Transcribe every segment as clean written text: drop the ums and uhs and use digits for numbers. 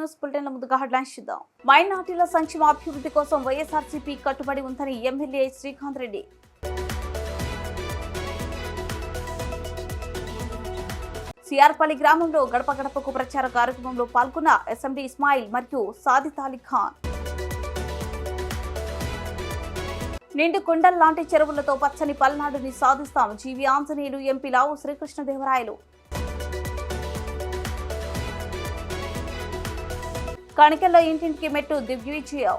News bulletin ముందుగా headlines చూద్దాం. మైనార్టీల సంక్షేమ అభివృద్ధి కోసం వైఎస్ఆర్సీపీ కట్టుబడి ఉందని ఎమ్మెల్యే శ్రీకాంత్ రెడ్డి. సిఆర్పల్లి గ్రామంలో గడప గడపకు ప్రచార కార్యక్రమంలో పాల్గొన్న ఎస్ఎండీ ఇస్మాయిల్ మరియు సాదిత్ అలీ ఖాన్. నిండు కుండల్ లాంటి చెరువులతో పచ్చని పల్నాడుని సాధిస్తాం జీవి ఆంజనేయులు ఎంపీ లావు శ్రీకృష్ణదేవరాయలు. కణికల్లో ఇంటింటికి మెట్టు దిగ్విజయం.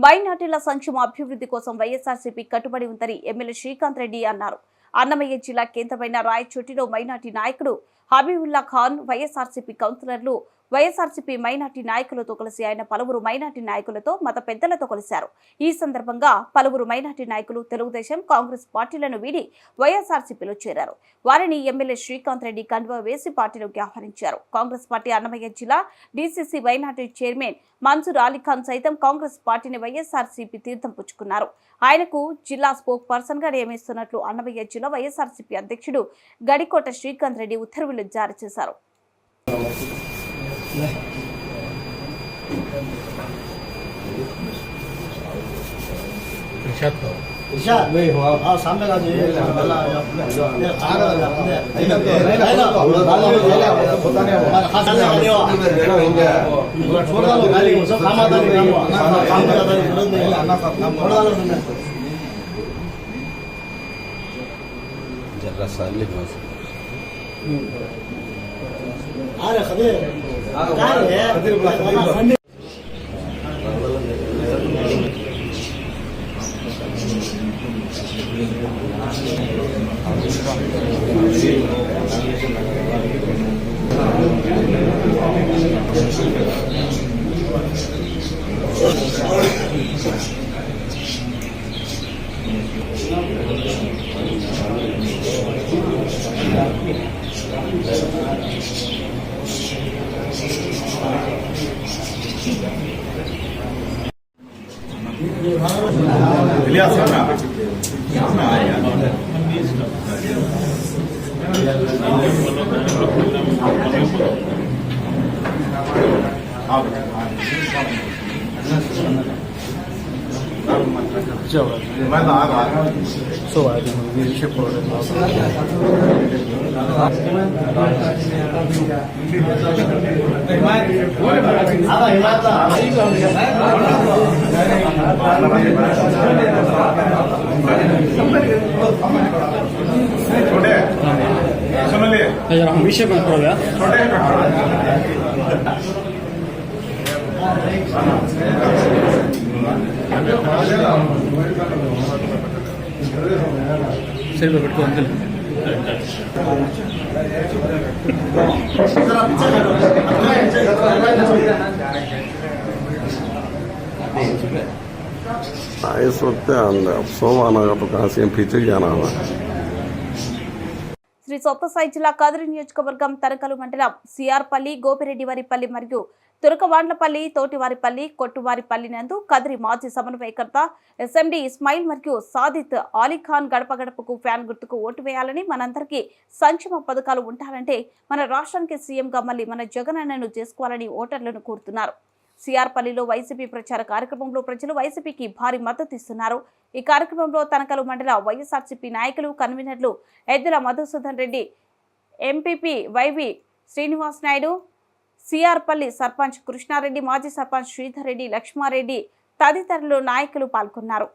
మైనార్టీల సంక్షేమ అభివృద్ధి కోసం వైఎస్ఆర్సీపీ కట్టుబడి ఉందని ఎమ్మెల్యే శ్రీకాంత్ రెడ్డి అన్నారు. అన్నమయ్య జిల్లా కేంద్రమైన రాయచోటిలో మైనార్టీ నాయకుడు హబీబుల్లా ఖాన్, వైఎస్ఆర్సీపీ కౌన్సిలర్లు, వైఎస్ఆర్సీపీ మైనార్టీ నాయకులతో కలిసి ఆయన పలువురు మైనార్టీ నాయకులతో మత పెద్దలతో కలిశారు. ఈ సందర్భంగా పలువురు మైనార్టీ నాయకులు తెలుగుదేశం, కాంగ్రెస్ పార్టీలను వీడి వైఎస్ఆర్సీపీలో చేరారు. వారిని ఎమ్మెల్యే శ్రీకాంత్ రెడ్డి కండువా వేసి పార్టీలోకి ఆహ్వానించారు. కాంగ్రెస్ పార్టీ అన్నమయ్య జిల్లా DCC minority chairman Mansoor Ali Khan సైతం కాంగ్రెస్ పార్టీని వైఎస్ఆర్సీపీ తీర్థం పుచ్చుకున్నారు. ఆయనకు జిల్లా స్పోక్ పర్సన్ గా నియమిస్తున్నట్లు అన్నమయ్య జిల్లా వైఎస్ఆర్సీపీ అధ్యక్షుడు గడికోట శ్రీకాంత్ రెడ్డి ఉత్తర్వులు జారీ చేశారు. विषय में पड़ेगा सिर पे बैठो अंकल इस वक्त सोमाना का तो कहाँ से पीछे जाना हुआ. శ్రీ సత్యసాయి జిల్లా కదిరి నియోజకవర్గం తనకలు మండలం సిఆర్పల్లి, గోపిరెడ్డివారిపల్లి మరియు తురకవాండ్లపల్లి, తోటివారిపల్లి, కొట్టువారిపల్లి నందు కదిరి మాజీ సమన్వయకర్త ఎస్ఎండీ ఇస్మాయిల్ మరియు సాదిత్ అలీఖాన్ గడప గడపకు ఫ్యాన్ గుర్తుకు ఓటు వేయాలని, మనందరికీ సంక్షేమ పథకాలు ఉండాలంటే మన రాష్ట్రానికి సీఎంగా మళ్ళీ మన జగనన్నను చేసుకోవాలని ఓటర్లను కోరుతున్నారు. సిఆర్పల్లిలో వైసీపీ ప్రచార కార్యక్రమంలో ప్రజలు వైసీపీకి భారీ మద్దతు ఇస్తున్నారు. ఈ కార్యక్రమంలో తనకలు మండల వైఎస్ఆర్సీపీ నాయకులు, కన్వీనర్లు ఎద్దుల మధుసూదన్ రెడ్డి, ఎంపీపీ వైవి శ్రీనివాస్ నాయుడు, సిఆర్పల్లి సర్పంచ్ కృష్ణారెడ్డి, మాజీ సర్పంచ్ శ్రీధర్ రెడ్డి, లక్ష్మారెడ్డి తదితరులు నాయకులు పాల్గొన్నారు.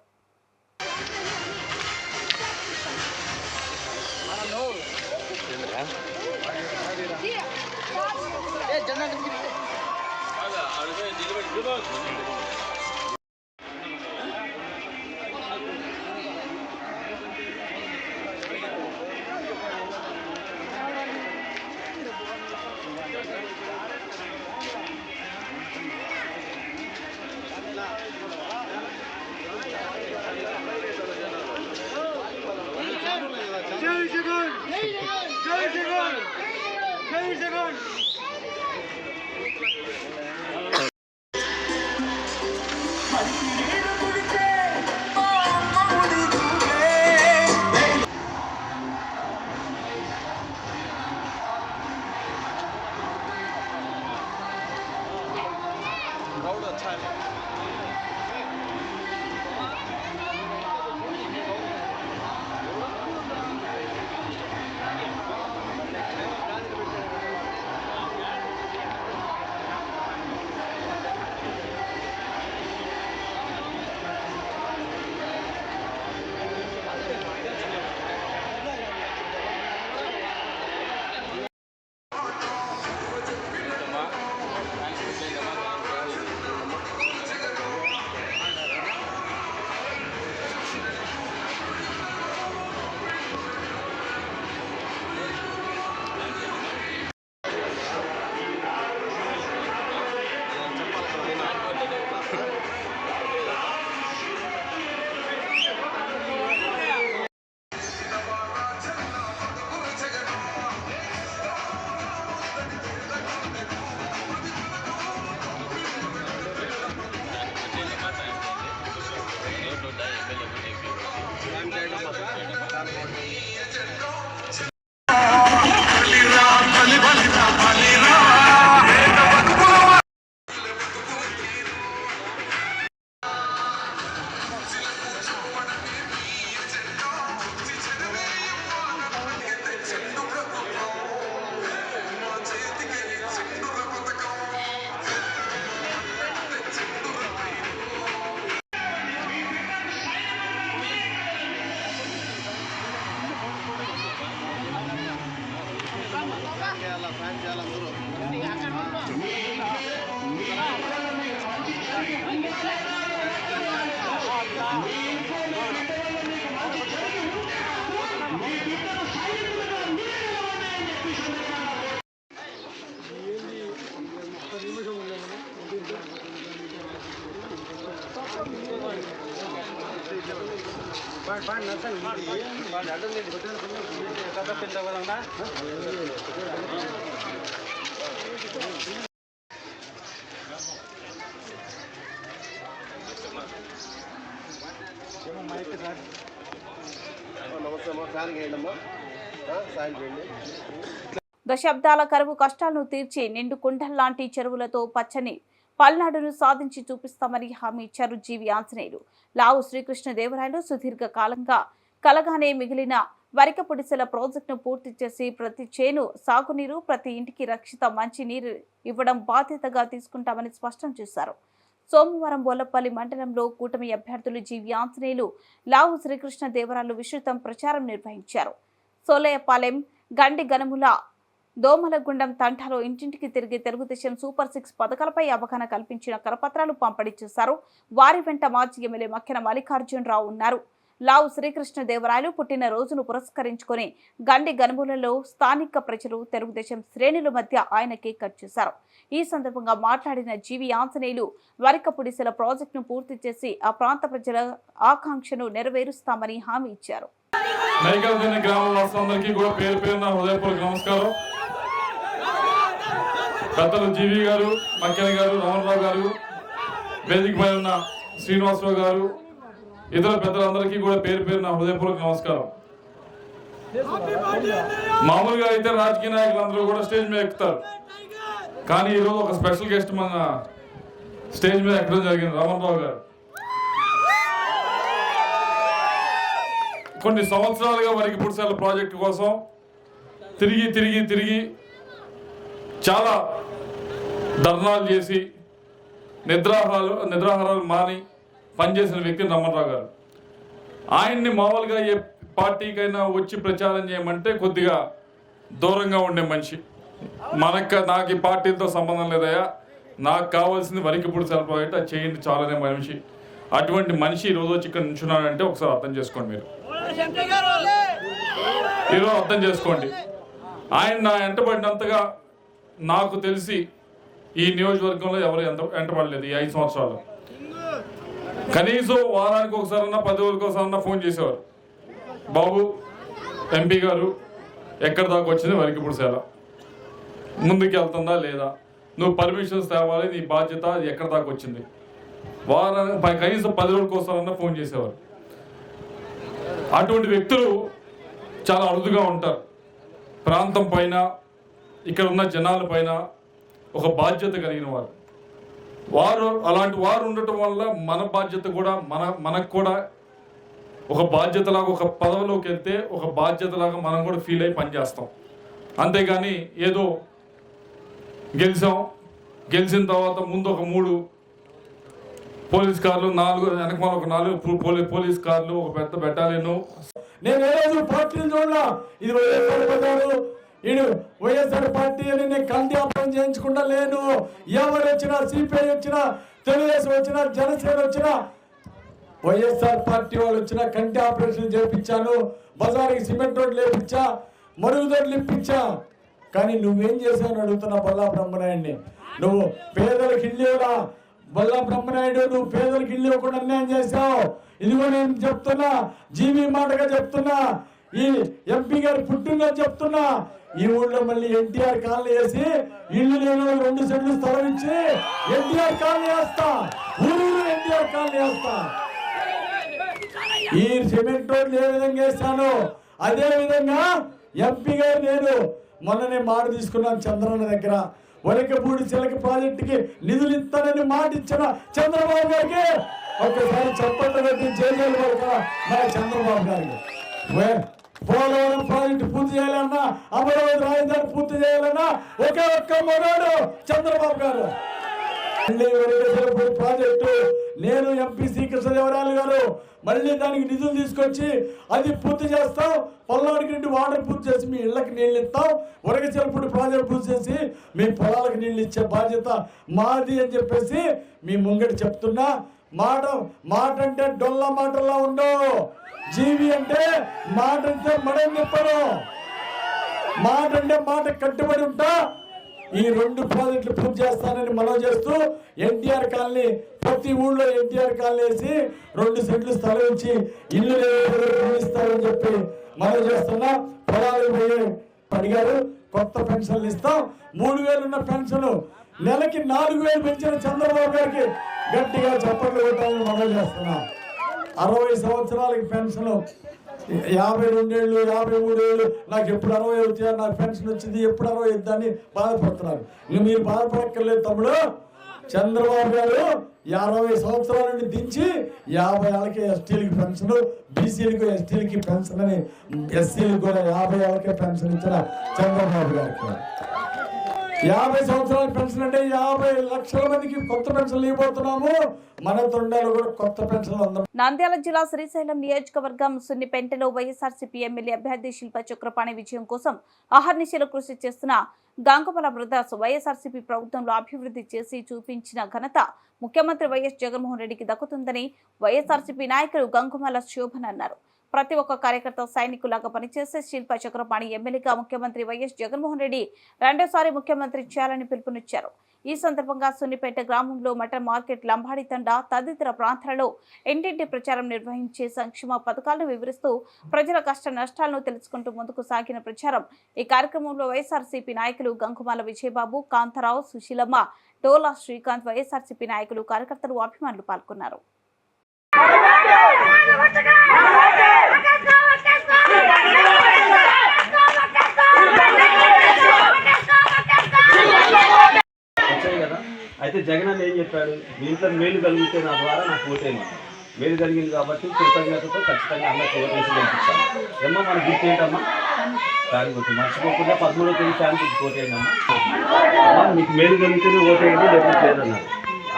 దశాబ్దాల కరువు కష్టాలను తీర్చి నిండు కుండల్లాంటి చెరువులతో పచ్చని పల్నాడును సాధించి చూపిస్తామని హామీ ఇచ్చారు జీవి ఆంజనేయులు. లావు శ్రీకృష్ణదేవరాయలు సుదీర్ఘ కాలంగా కలగానే మిగిలిన వరికపుడిసెల ప్రాజెక్టును పూర్తి చేసి ప్రతి చేను సాగునీరు, ప్రతి ఇంటికి రక్షిత మంచినీరు ఇవ్వడం బాధ్యతగా తీసుకుంటామని స్పష్టం చేశారు. సోమవారం బోలపల్లి మండలంలో కూటమి అభ్యర్థులు జీవి ఆంజనేయులు, లావు శ్రీకృష్ణదేవరాయలు విస్తృతం ప్రచారం నిర్వహించారు. సోలయపాలెం, గండి గనుముల, దోమలగుండం తండాలో ఇంటింటికి తిరిగి తెలుగుదేశం సూపర్ 6 పథకాలపై అవగాహన కల్పించిన కరపత్రాలు పంపిణీ చేశారు. వారి వెంట మాజీ ఎమ్మెల్యే మక్కెన మల్లికార్జునరావు ఉన్నారు. లావు శ్రీకృష్ణదేవరాయలు పుట్టిన రోజును పురస్కరించుకుని గండి గనుములలో స్థానిక ప్రజలు, తెలుగుదేశం శ్రేణుల మధ్య ఆయన కేక్ కట్ చేశారు. ఈ సందర్భంగా మాట్లాడిన జీవి ఆంజనేయులు, వరికపుడిసెల ప్రాజెక్టును పూర్తి చేసి ఆ ప్రాంత ప్రజల ఆకాంక్షను నెరవేరుస్తామని హామీ ఇచ్చారు. పెద్దలు జీవి గారు, మక్కెన గారు, రమణరావు గారు, వేదికపై ఉన్న శ్రీనివాసరావు గారు, ఇతర పెద్దలందరికీ కూడా పేరు పేరున హృదయపూర్వక నమస్కారం. మామూలుగా అయితే రాజకీయ నాయకులందరూ కూడా స్టేజ్ మీద ఎక్కుతారు, కానీ ఈరోజు ఒక స్పెషల్ గెస్ట్ మన స్టేజ్ మీద ఎక్కడం జరిగింది. రమణరావు గారు కొన్ని సంవత్సరాలుగా వరికపుడిసెల ప్రాజెక్టు కోసం తిరిగి చాలా ధర్నాలు చేసి నిద్రాహారాలు మాని పనిచేసిన వ్యక్తి రమణరావు గారు. ఆయన్ని మామూలుగా ఏ పార్టీకైనా వచ్చి ప్రచారం చేయమంటే కొద్దిగా దూరంగా ఉండే మనిషి. నాకు ఈ పార్టీలతో సంబంధం లేదయా, నాకు కావాల్సింది వరికపుడిసెల ప్రాజెక్ట్, అది చేయండి చాలనే మనిషి. అటువంటి మనిషి ఈరోజు వచ్చి ఇక్కడ నుంచున్నాడంటే ఒకసారి అర్థం చేసుకోండి. మీరు ఈరోజు అర్థం చేసుకోండి. ఆయన నా వెంటబడినంతగా నాకు తెలిసి ఈ నియోజకవర్గంలో ఎవరు వెంటబడలేదు. ఈ 5 సంవత్సరాలు కనీసం వారానికి ఒకసారన్నా 10 రోజులకు ఒకసారన్నా ఫోన్ చేసేవారు. బాబు ఎంపీ గారు ఎక్కడి దాకా వచ్చింది వరికపుడిసెల, ముందుకు వెళ్తుందా లేదా, నువ్వు పర్మిషన్స్ తేవాలి, నీ బాధ్యత, అది ఎక్కడి దాకా వచ్చింది. వారానికి కనీసం 10 రోజులకు ఒకసారన్నా ఫోన్ చేసేవారు. అటువంటి వ్యక్తులు చాలా అరుదుగా ఉంటారు. ప్రాంతం పైన, ఇక్కడ ఉన్న జనాల పైన ఒక బాధ్యత కలిగిన వారు అలాంటి వారు ఉండటం వల్ల మన బాధ్యత కూడా మనకు కూడా ఒక బాధ్యతలాగా, ఒక పదవిలోకి వెళ్తే ఒక బాధ్యతలాగా మనం కూడా ఫీల్ అయ్యి పనిచేస్తాం. అంతేగాని ఏదో గెలిచిన తర్వాత ముందు ఒక 3 పోలీస్ కార్లు, 4 వెనకమాల ఒక 4 పోలీస్ కార్లు, ఒక పెద్ద బెటాలియన్. నేను ఏ రోజు పార్టీలు చూడలా. ఇది వైఎస్ఆర్ పార్టీ అని నేను కంటి ఆపరేషన్ చేయించకుండా లేను. ఎవరు వచ్చినా, సిపిఐ వచ్చినా, తెలుగుదేశం వచ్చినా, జనసేన వచ్చినా, వైఎస్ఆర్ పార్టీ వాళ్ళు వచ్చినా కంటి ఆపరేషన్ చేయించాను. బజార్కి సిమెంట్ రోడ్లు వేయించా, మరుగుదొడ్లు ఇప్పించా. కానీ నువ్వేం చేశావు అడుగుతున్నా బల్లా బ్రహ్మనాయుడిని. నువ్వు పేదలకు ఇల్లు ఇవ్వలా. బల్లా బ్రహ్మనాయుడు, నువ్వు పేదలకు ఇల్లు ఇవ్వకుండా అన్యాయం చేశావు. ఇదిగో నేను చెప్తున్నా, జీవి మాటగా చెప్తున్నా, ఈ ఎంపీ గారు పుట్టినరోజు చెప్తున్నా. ఈ ఊళ్ళో మళ్ళీ ఎన్టీఆర్ కాలనీ వేసి ఇల్లు లేని 2 సెంట్లు స్థలం ఇచ్చి ఎన్టీఆర్ కాలనీ వేస్తా. ఊరు ఎన్టీఆర్ కాలనీ వేస్తా. ఈ సిమెంట్ రోడ్లు ఏ విధంగా వేస్తాను అదే విధంగా ఎంపీ గారు నేను మొన్ననే మాట తీసుకున్నాను చంద్రన్న దగ్గర. వరికపుడిసెల ప్రాజెక్టుకి నిధులు ఇస్తానని మాట ఇచ్చిన చంద్రబాబు గారికి ఒక్కసారి చెప్పండి పెట్టి జైలు పడక మన చంద్రబాబు గారికి. పోలవరం ప్రాజెక్టు పూర్తి చేయాలన్నా, అమరావతి రాజధాని పూర్తి చేయాలన్నా ఒక్క మొగాడు చంద్రబాబు గారు. ప్రాజెక్టు నేను ఎంపీ శ్రీకృష్ణదేవరాయలు గారు మళ్ళీ దానికి నిధులు తీసుకొచ్చి అది పూర్తి చేస్తాం. పల్నాడుకి నుండి వాటర్ పూర్తి చేసి మీ ఇళ్లకు నీళ్ళు ఇస్తాం. వరగచెలపూడి ప్రాజెక్టు పూర్తి చేసి మీ పొలాలకు నీళ్ళు ఇచ్చే బాధ్యత మాది అని చెప్పేసి మీ ముంగటి చెప్తున్నా. మాట అంటే డొల్ల మాటల్లా ఉండవు. జీవి అంటే మాట అంటే మడని నిప్పను. మాట అంటే మాట కట్టుబడి ఉంటా. ఈ 2 ప్రాజెక్టులు పూర్తి చేస్తానని మనవి చేస్తూ ఎన్టీఆర్ కాలనీ ప్రతి ఊళ్ళో ఎన్టీఆర్ కాలనీ వేసి 2 సెంట్లు స్థలం ఇచ్చి ఇల్లు నిర్మిస్తారని చెప్పి మనవి చేస్తున్నా. పొలాలు అడిగారు, కొత్త పెన్షన్లు ఇస్తాం. 3000 ఉన్న పెన్షన్ నెలకి 4000 పెంచిన చంద్రబాబు గారికి గట్టిగా చప్పట్లు కొట్టాలని మనవి చేస్తున్నా. 60 సంవత్సరాలకి పెన్షన్ 52 ఏళ్ళు 53 ఏళ్ళు నాకు ఎప్పుడు 60 అవుతాయా, నాకు పెన్షన్ వచ్చింది ఎప్పుడు 60 అవుతుందని బాధపడుతున్నారు. మీరు బాధపడక్కర్లేదు తమ్ముడు. చంద్రబాబు గారు 60 సంవత్సరాల నుండి దించి 50 ఏళ్ళకి ఎస్టీలకి పెన్షన్, బీసీలకు ఎస్టీలకి పెన్షన్ అని ఎస్సీలకు కూడా 50 ఏళ్ళకే పెన్షన్ ఇచ్చిన చంద్రబాబు గారికి 50 సంవత్సరాల పెన్షన్ అంటే 50 లక్షల మందికి కొత్త పెన్షన్లు ఇవ్వబోతున్నాము. మన తొండలో కూడా కొత్త పెన్షన్లు అందరం. నంద్యాల జిల్లా శ్రీశైలం నియోజకవర్గం సున్నిపెంటలో వైఎస్ఆర్సీపీ ఎమ్మెల్యే అభ్యర్థి శిల్ప చక్రపాణి విజయం కోసం అహర్నిశలు కృషి చేస్తున్న గంగమల బ్రదర్స్ వైఎస్ఆర్సీపీ ప్రభుత్వంలో అభివృద్ధి చేసి చూపించిన ఘనత ముఖ్యమంత్రి వైఎస్ జగన్మోహన్ రెడ్డికి దక్కుతుందని వైఎస్ఆర్సీపీ నాయకులు గంగమల శోభన్ అన్నారు. ప్రతి ఒక్క కార్యకర్త సైనికులాగా పనిచేసే శిల్ప చక్రపాణి ఎమ్మెల్యేగా ముఖ్యమంత్రి వైఎస్ జగన్మోహన్ రెడ్డి రెండోసారి ముఖ్యమంత్రి చేయాలని పిలుపునిచ్చారు. ఈ సందర్భంగా సున్నిపేట గ్రామంలో మటన్ మార్కెట్, లంబాడి తండా తదితర ప్రాంతాలలో ఇంటింటి ప్రచారం నిర్వహించే సంక్షేమ పథకాలను వివరిస్తూ ప్రజల కష్ట నష్టాలను తెలుసుకుంటూ ముందుకు సాగిన ప్రచారం. ఈ కార్యక్రమంలో వైఎస్ఆర్సీపీ నాయకులు గంగుమాల విజయబాబు, కాంతారావు, సుశీలమ్మ, డోలా శ్రీకాంత్, వైఎస్ఆర్సీపీ నాయకులు, కార్యకర్తలు, అభిమానులు పాల్గొన్నారు. అయితే జగన్ అన్న ఏం చెప్పాడు, మీ ఇంట్లో మేలు కలిగితే నా ద్వారా నాకు ఓటేయమని. మేలు కలిగింది కాబట్టి కృతజ్ఞతతో ఖచ్చితంగా అందరికి ఓటేసి గెలిపించాను. ఏమో మన గుర్తు ఏంటమ్మా, ఫ్యాన్ గుర్తు మర్చిపోకుండా 13వ తేదీ ఫ్యాన్ గుర్తు ఓటేయండమ్మా. మీకు మేలు కలిగితేనే ఓటేయండి, లేకపోతే లేదన్నారు.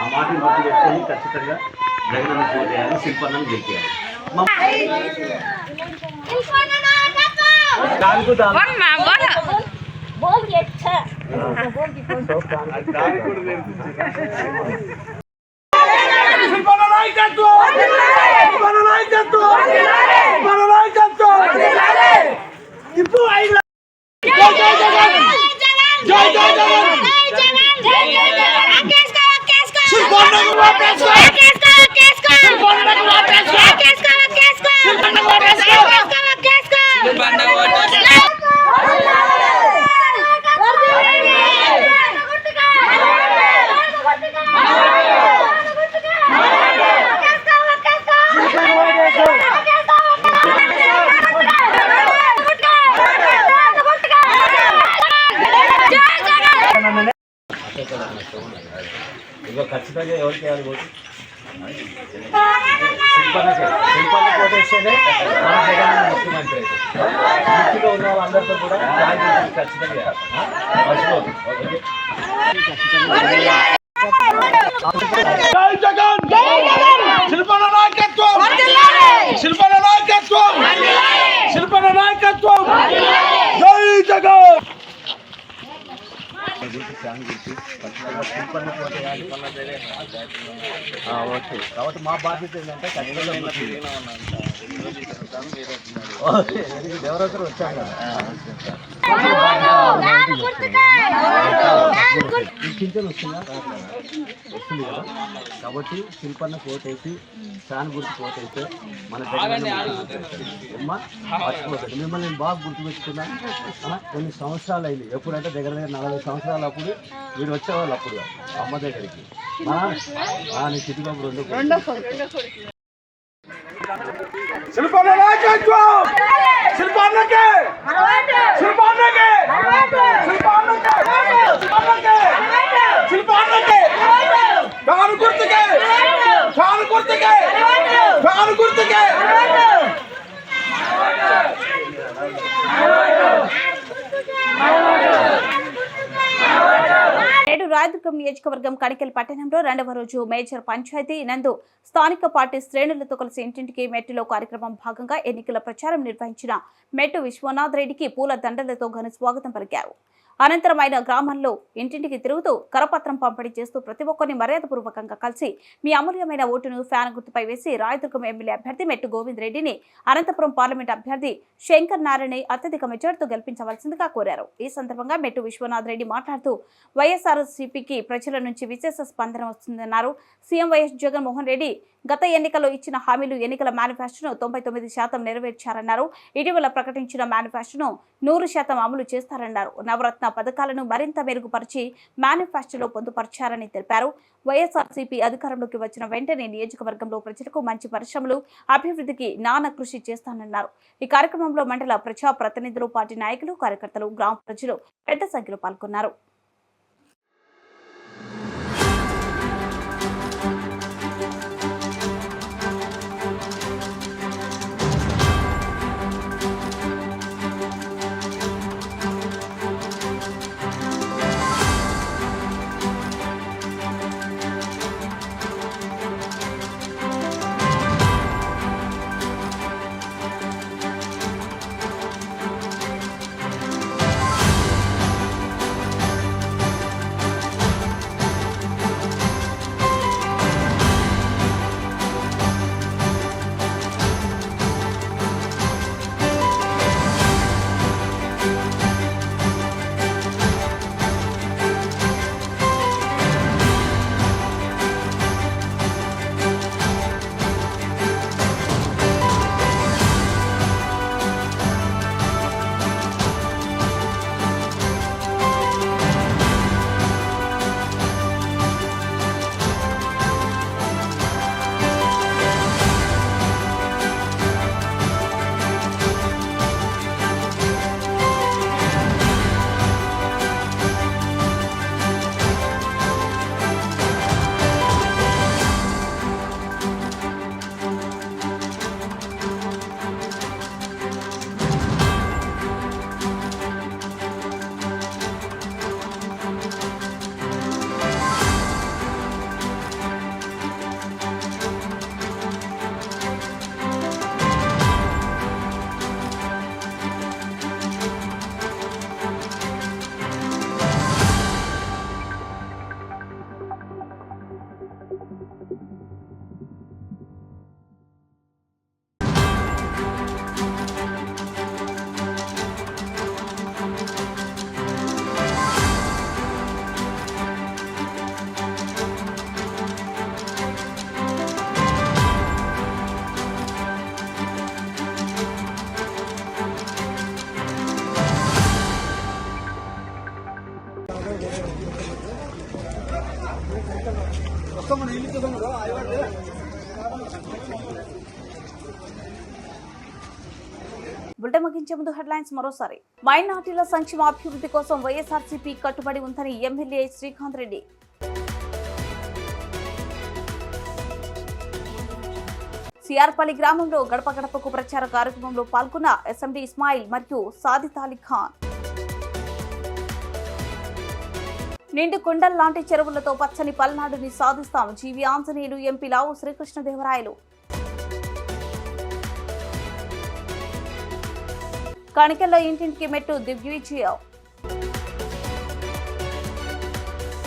ఆ మాటను గుర్తు పెట్టుకొని ఖచ్చితంగా జగన్ అన్నకు ఓటేయాలి, శిల్పన్నను గెలిపేయాలి. ఇదిగో ఖచ్చితంగా ఎవరికి వేయాలి ఓటు? శిల్పానికి ఓటేస్తేనే మన జగన్ ముఖ్యమంత్రి అయితే. వృత్తిలో ఉన్న వాళ్ళందరితో కూడా ఖచ్చితంగా మర్చిపోదు. ఓకే, కాబట్టి మా బాధ్యత ఏంటంటే ఎవరొకరు వచ్చారు కదా, పింఛన్ వస్తుందా? వస్తుంది కదా. కాబట్టి శిల్పన్న కోటేసి ఫ్యాన్ గుర్తు కోటైతే మన అమ్మా మర్చిపోతుంది. మిమ్మల్ని నేను బాగా గుర్తుపెట్టుకున్నాను. కొన్ని సంవత్సరాలు అయింది, ఎప్పుడంటే దగ్గర 40 సంవత్సరాలు అప్పుడు మీరు వచ్చేవాళ్ళు. అప్పుడు అమ్మ దగ్గరికి నీ చిటిబాబు రెండో నేడు రాయదుర్గం నియోజకవర్గం కడికెల్ పట్టణంలో 2వ రోజు మేజర్ పంచాయతీ నందు స్థానిక పార్టీ శ్రేణులతో కలిసి ఇంటింటికి మెట్టులో కార్యక్రమం భాగంగా ఎన్నికల ప్రచారం నిర్వహించిన మెట్టు విశ్వనాథ్ రెడ్డికి పూల దండలతో ఘన స్వాగతం పలికారు. అనంతరం ఆయన గ్రామాల్లో ఇంటింటికి తిరుగుతూ కరపత్రం పంపిణీ చేస్తూ ప్రతి ఒక్కరిని మర్యాదపూర్వకంగా కలిసి మీ అమూల్యమైన ఓటును ఫ్యాన్ గుర్తుపై వేసి రాయదుర్గం ఎమ్మెల్యే అభ్యర్థి మెట్టు గోవింద్ రెడ్డిని, అనంతపురం పార్లమెంట్ అభ్యర్థి శంకర్ నారాయణ అత్యధిక మెజార్టీతో గెలిపించవలసిందిగా కోరారు. ఈ సందర్భంగా మెట్టు విశ్వనాథ్ రెడ్డి మాట్లాడుతూ వైఎస్ఆర్సీపీకి ప్రజల నుంచి విశేష స్పందన వస్తుందన్నారు. సీఎం వైఎస్ జగన్మోహన్ రెడ్డి గత ఎన్నికల్లో ఇచ్చిన హామీలు ఎన్నికల మేనిఫెస్టోను 99% నెరవేర్చారన్నారు. ఇటీవల ప్రకటించిన మేనిఫెస్టోను 100% అమలు చేస్తారన్నారు. నవరత్న పథకాలను మరింత మెరుగుపరిచి మేనిఫెస్టోలో పొందుపరిచారని తెలిపారు. వైఎస్ఆర్సీపీ అధికారంలోకి వచ్చిన వెంటనే నియోజకవర్గంలో ప్రజలకు మంచి పరిశ్రమలు అభివృద్ధికి నానా కృషి చేస్తానన్నారు. ఈ కార్యక్రమంలో మండల ప్రజా ప్రతినిధులు, పార్టీ నాయకులు, కార్యకర్తలు, గ్రామ ప్రజలు పెద్ద సంఖ్యలో పాల్గొన్నారు. బులెటిన్ ముగించే ముందు హెడ్లైన్స్ మరోసారి. మైనార్టీల సంక్షేమ అభివృద్ధి కోసం వైఎస్ఆర్సీపీ కట్టుబడి ఉందని ఎమ్మెల్యే శ్రీకాంత్ రెడ్డి. సిఆర్పల్లి గ్రామంలో గడప గడపకు ప్రచార కార్యక్రమంలో పాల్గొన్న ఎస్ఎండీ ఇస్మాయిల్ మరియు సాదిత్ అలీ ఖాన్. నిండు కొండల్ లాంటి చెరువులతో పచ్చని పల్నాడుని సాధిస్తాం జీవి ఆంజనేయులు, ఎంపీ లావు శ్రీకృష్ణదేవరాయలు. కణికల్లో ఇంటింటికి మెట్టు దిగ్విజయం.